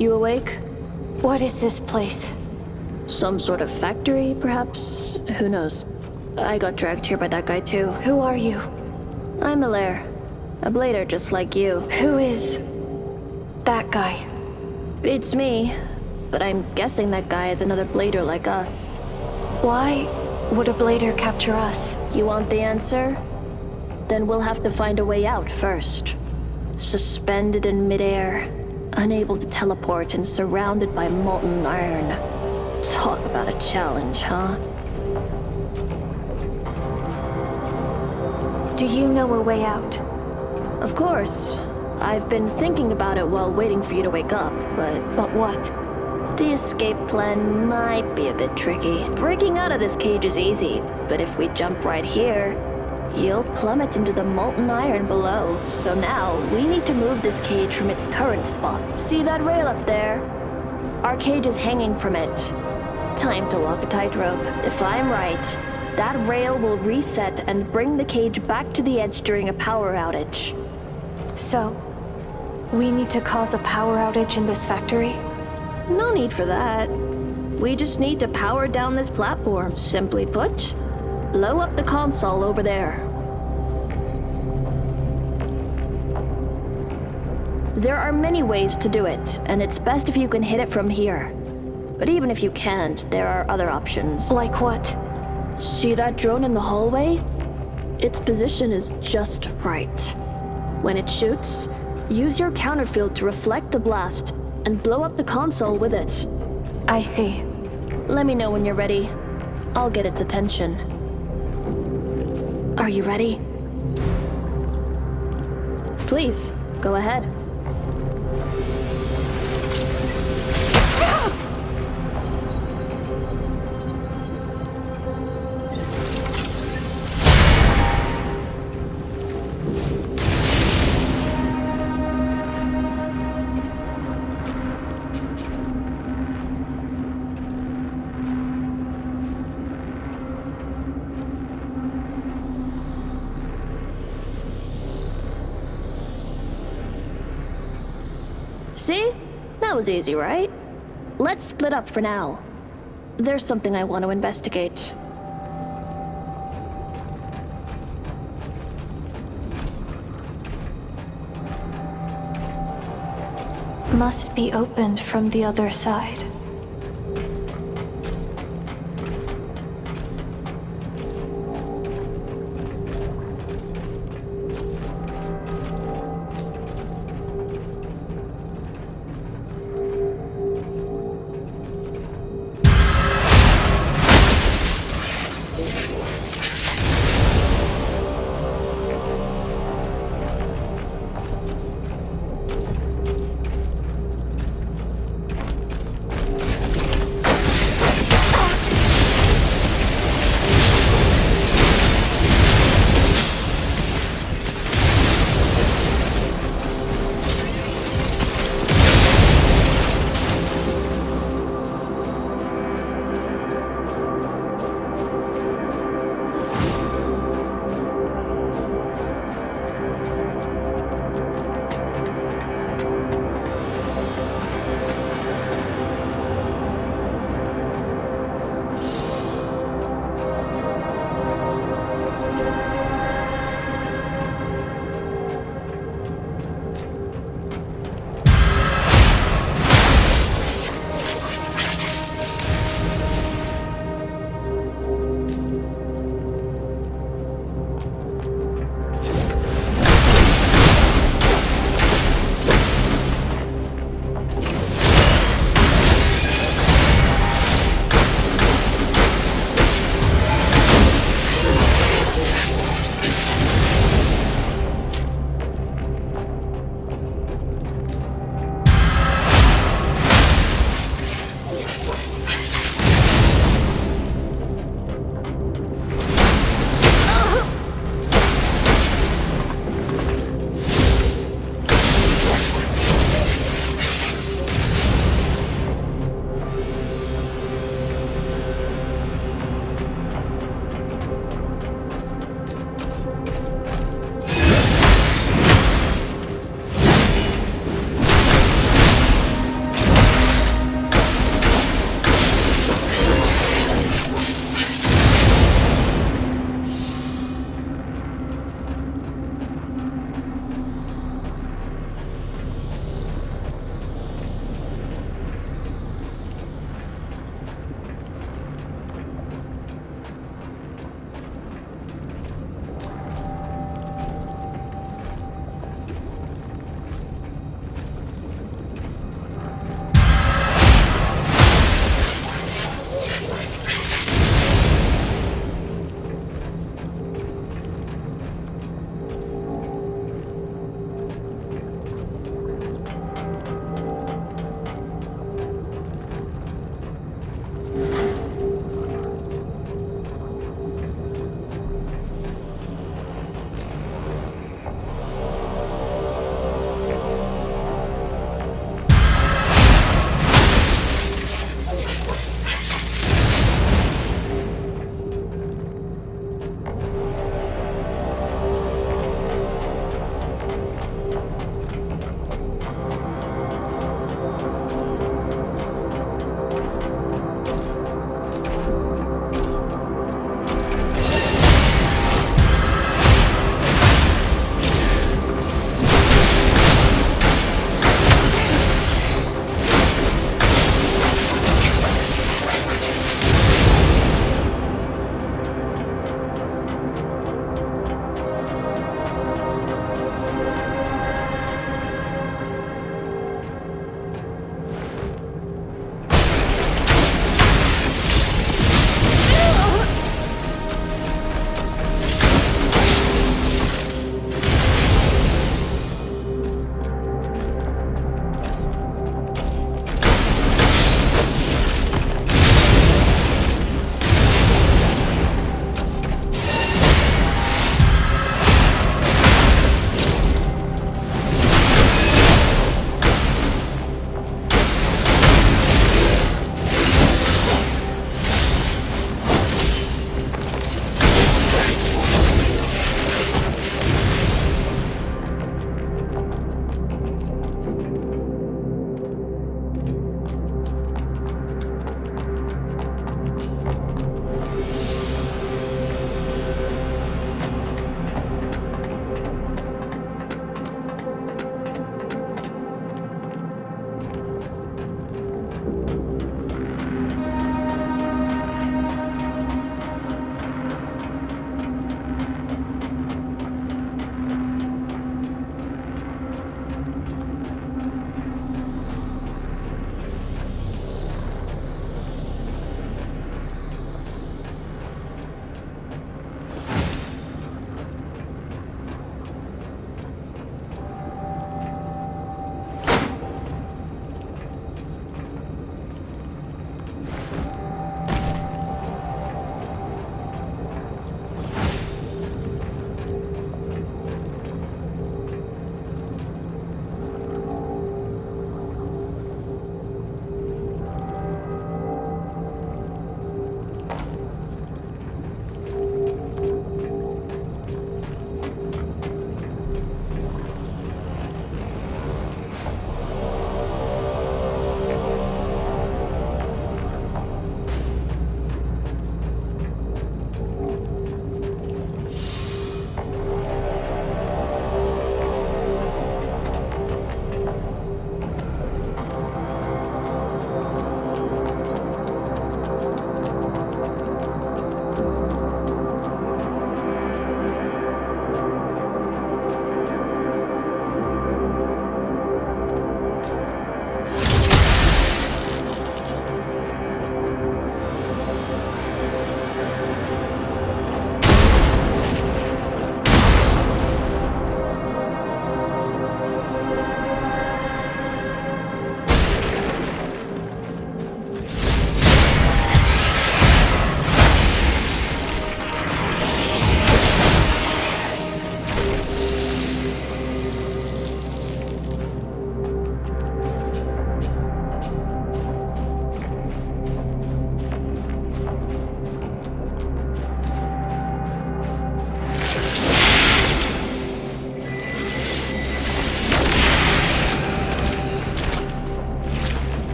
You awake? What is this place? Some sort of factory, perhaps? Who knows? I got dragged here by that guy too. Who are you? I'm Alaire. A blader just like you. Who is... that guy? Beats me, but I'm guessing that guy is another blader like us. Why would a blader capture us? You want the answer? Then we'll have to find a way out first. Suspended in midair, unable to teleport and surrounded by molten iron. Talk about a challenge, huh? Do you know a way out? Of course. I've been thinking about it while waiting for you to wake up, but... But what? The escape plan might be a bit tricky. Breaking out of this cage is easy, but if we jump right here, you'll plummet into the molten iron below. So now, we need to move this cage from its current spot. See that rail up there? Our cage is hanging from it. Time to walk a tightrope. If I'm right, that rail will reset and bring the cage back to the edge during a power outage. So, we need to cause a power outage in this factory? No need for that. We just need to power down this platform. Simply put, blow up the console over there. There are many ways to do it, and it's best if you can hit it from here. But even if you can't, there are other options. Like what? See that drone in the hallway? Its position is just right. When it shoots, use your counterfield to reflect the blast and blow up the console with it. I see. Let me know when you're ready. I'll get its attention. Are you ready? Please, go ahead. See? That was easy, right? Let's split up for now. There's something I want to investigate. Must be opened from the other side.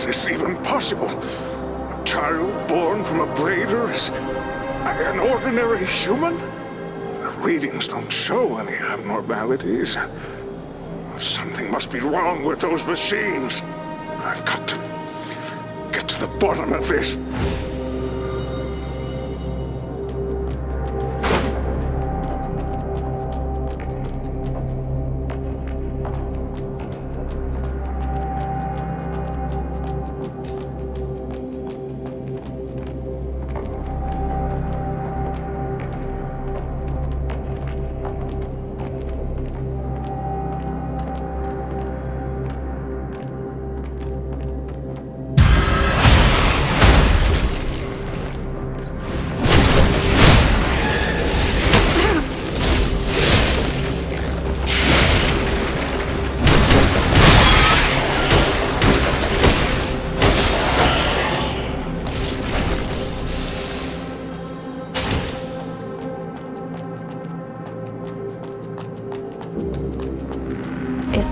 Is this even possible? A child born from a braider is an ordinary human? The readings don't show any abnormalities. Something must be wrong with those machines. I've got to get to the bottom of this.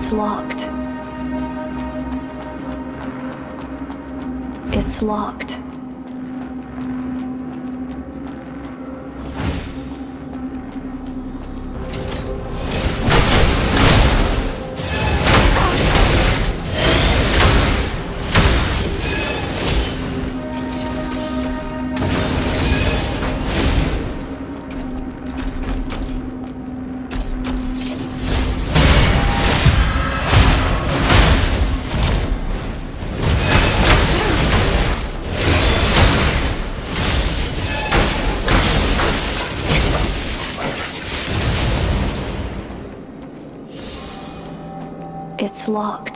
It's locked. It's locked. It's locked.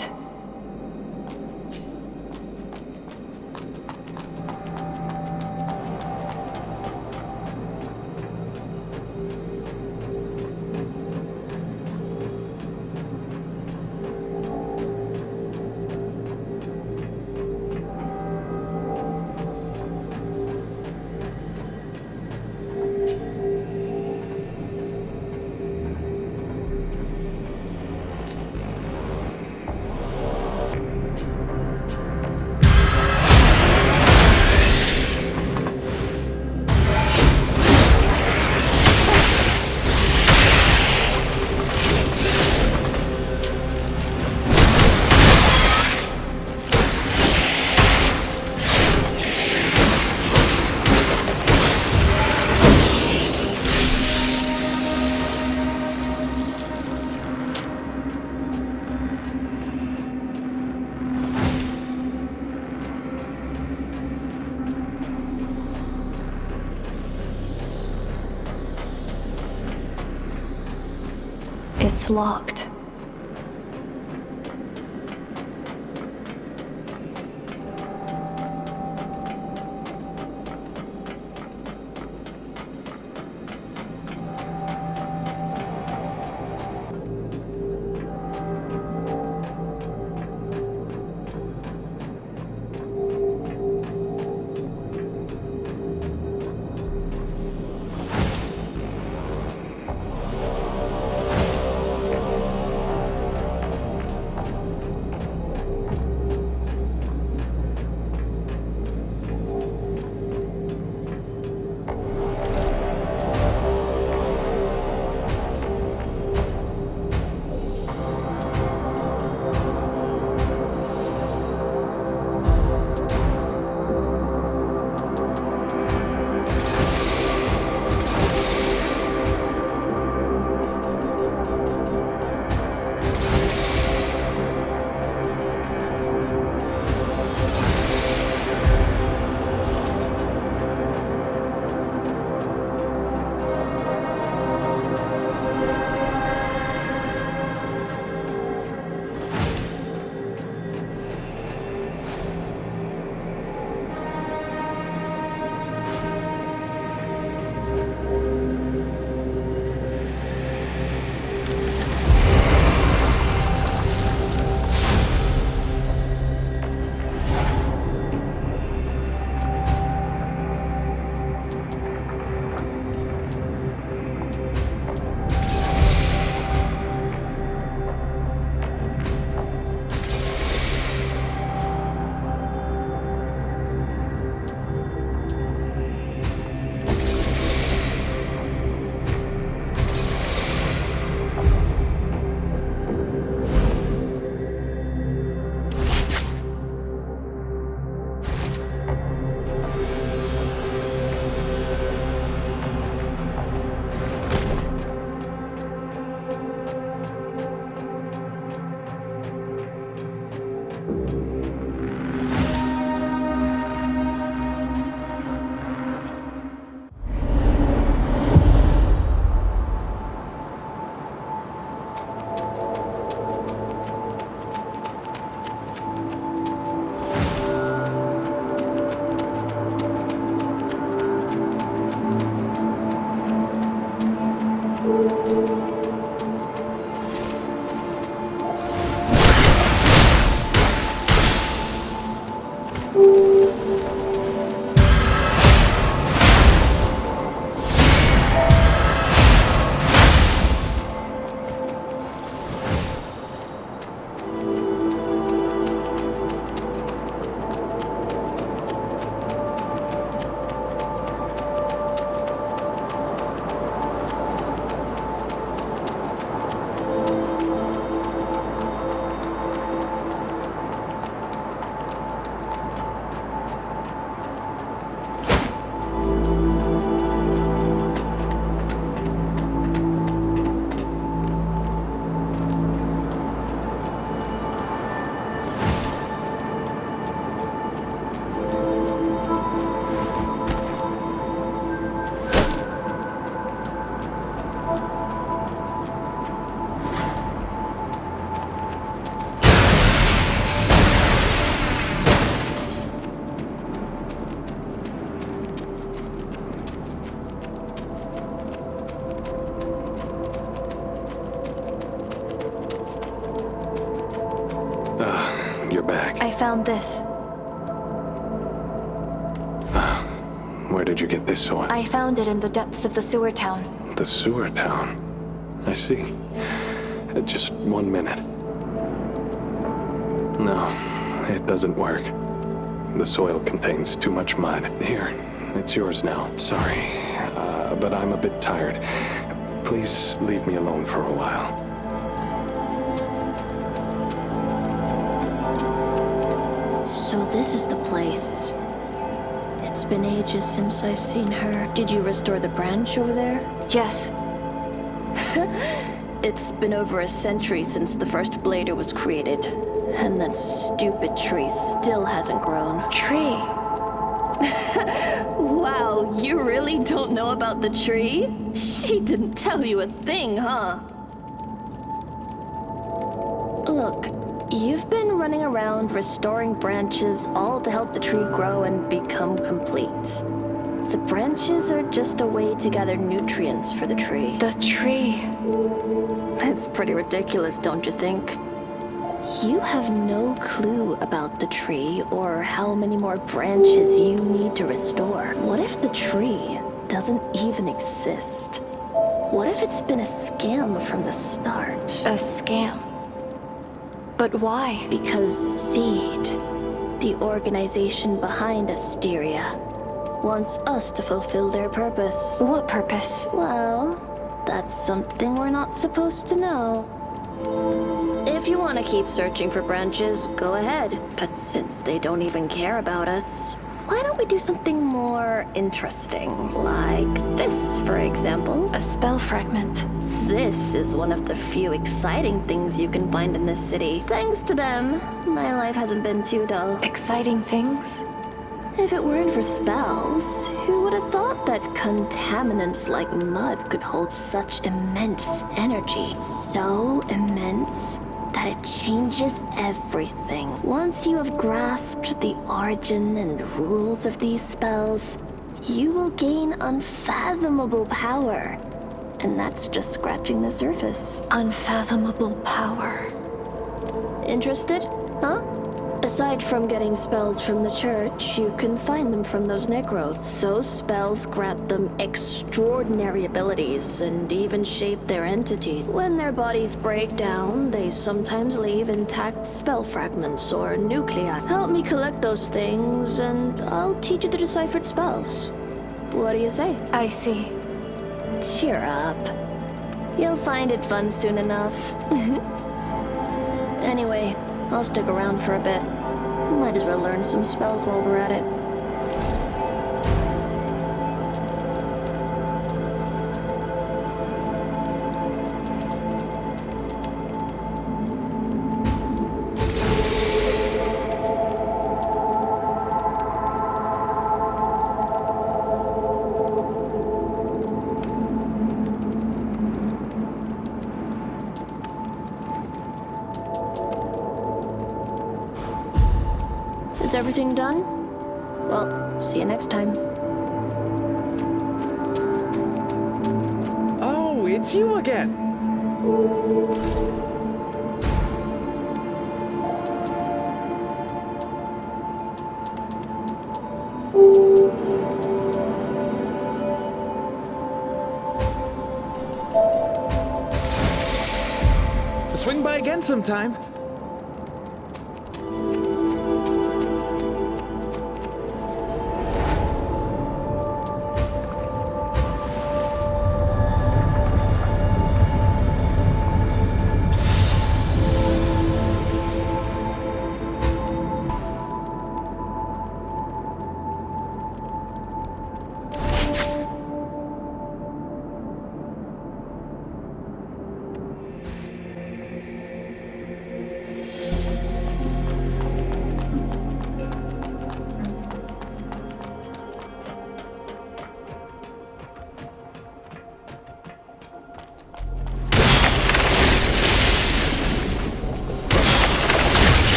It's locked. I found this. Where did you get this soil? I found it in the depths of the sewer town. The sewer town. I see. Just 1 minute. No, it doesn't work. The soil contains too much mud. Here, it's yours now. Sorry, but I'm a bit tired. Please leave me alone for a while. So this is the place. It's been ages since I've seen her. Did you restore the branch over there? Yes. It's been over a century since the first blader was created. And that stupid tree still hasn't grown. Tree. Wow, you really don't know about the tree? She didn't tell you a thing, huh? Look, you've been running around restoring branches all to help the tree grow and become complete. The branches are just a way to gather nutrients for the tree. The tree. It's pretty ridiculous, don't you think? You have no clue about the tree or how many more branches you need to restore. What if the tree doesn't even exist? What if it's been a scam from the start? A scam. But why? Because Seed, the organization behind Asteria, wants us to fulfill their purpose. What purpose? Well, that's something we're not supposed to know. If you want to keep searching for branches, go ahead. But since they don't even care about us, why don't we do something more interesting? Like this, for example. A spell fragment. This is one of the few exciting things you can find in this city. Thanks to them, my life hasn't been too dull. Exciting things? If it weren't for spells, who would have thought that contaminants like mud could hold such immense energy? So immense that it changes everything. Once you have grasped the origin and rules of these spells, you will gain unfathomable power. And that's just scratching the surface. Unfathomable power. Interested? Huh? Aside from getting spells from the church, you can find them from those Necros. Those spells grant them extraordinary abilities and even shape their entity. When their bodies break down, they sometimes leave intact spell fragments or nuclei. Help me collect those things, and I'll teach you the deciphered spells. What do you say? I see. Cheer up. You'll find it fun soon enough. Anyway, I'll stick around for a bit. Might as well learn some spells while we're at it. Is everything done? Well, see you next time. Oh, it's you again. Swing by again sometime.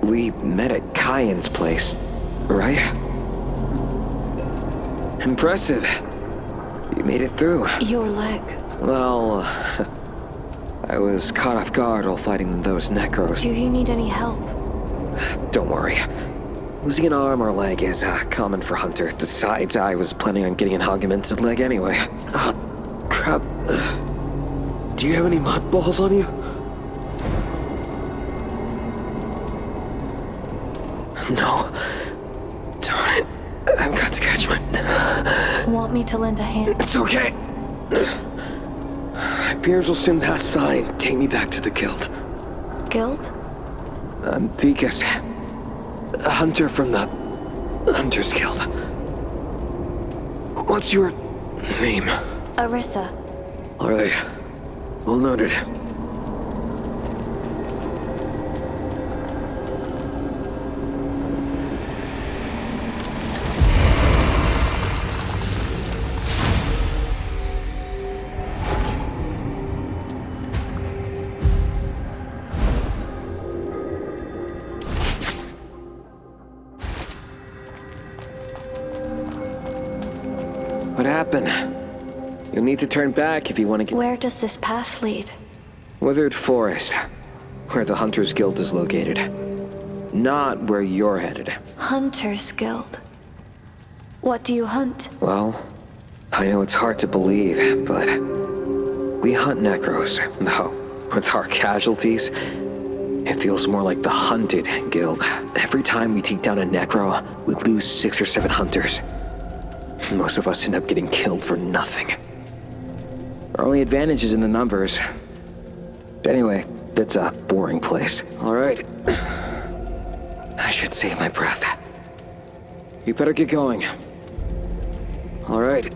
We met at Kyan's place, right? Impressive. You made it through. Your leg. Well, I was caught off guard while fighting those Necros. Do you need any help? Don't worry. Losing an arm or leg is common for Hunter. Besides, I was planning on getting an augmented leg anyway. Crap. Do you have any mothballs on you? No. Darn it. I've got to catch my... Want me to lend a hand? It's okay. My peers will soon pass by and take me back to the guild. Guild? Vikas. A hunter from the Hunters Guild. What's your name? Arissa. All right. Well noted. What happened? You'll need to turn back if you want to get... Where does this path lead? Withered Forest, where the Hunters Guild is located. Not where you're headed. Hunters Guild. What do you hunt? Well, I know it's hard to believe, but we hunt Necros, though with our casualties, it feels more like the Hunted Guild. Every time we take down a Necro, we lose 6 or 7 hunters. Most of us end up getting killed for nothing. Our only advantage is in the numbers. But anyway, it's a boring place. All right. I should save my breath. You better get going. All right.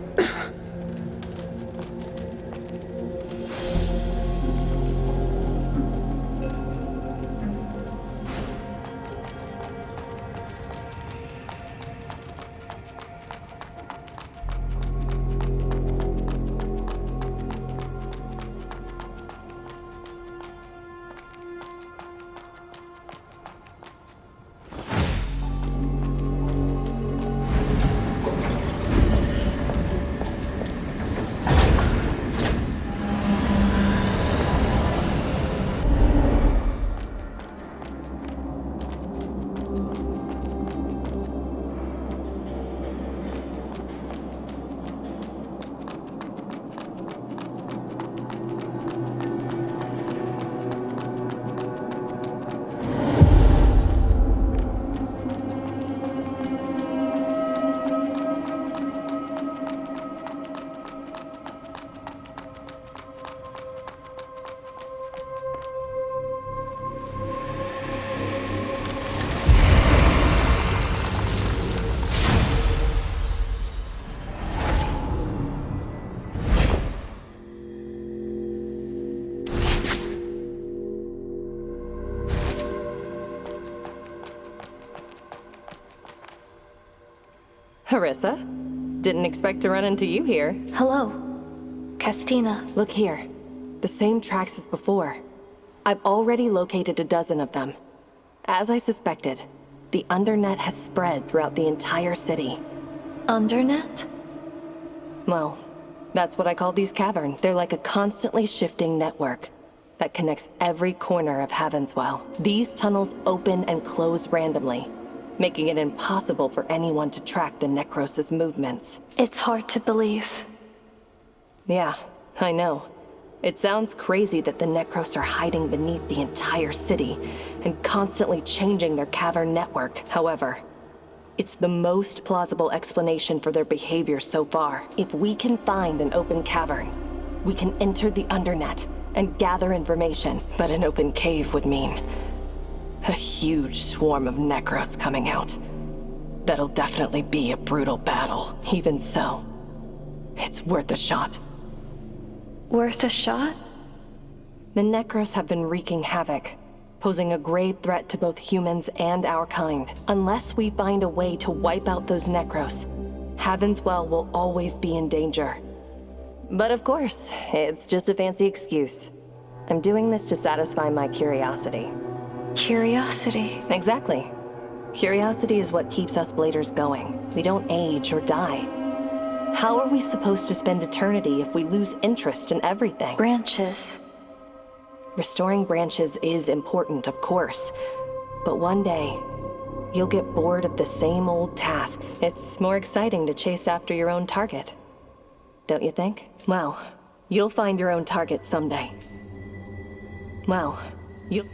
Arissa? Didn't expect to run into you here. Hello. Kastina. Look here. The same tracks as before. I've already located a dozen of them. As I suspected, the Undernet has spread throughout the entire city. Undernet? Well, that's what I call these caverns. They're like a constantly shifting network that connects every corner of Havenswell. These tunnels open and close randomly, making it impossible for anyone to track the Necros' movements. It's hard to believe. Yeah, I know. It sounds crazy that the Necros are hiding beneath the entire city and constantly changing their cavern network. However, it's the most plausible explanation for their behavior so far. If we can find an open cavern, we can enter the Undernet and gather information. But an open cave would mean a huge swarm of Necros coming out. That'll definitely be a brutal battle. Even so, it's worth a shot. Worth a shot? The Necros have been wreaking havoc, posing a grave threat to both humans and our kind. Unless we find a way to wipe out those Necros, Havenswell will always be in danger. But of course, it's just a fancy excuse. I'm doing this to satisfy my curiosity. Curiosity. Exactly. Curiosity is what keeps us bladers going. We don't age or die. How are we supposed to spend eternity if we lose interest in everything? Branches. Restoring branches is important, of course. But one day, you'll get bored of the same old tasks. It's more exciting to chase after your own target. Don't you think? Well, you'll find your own target someday. Well, you'll...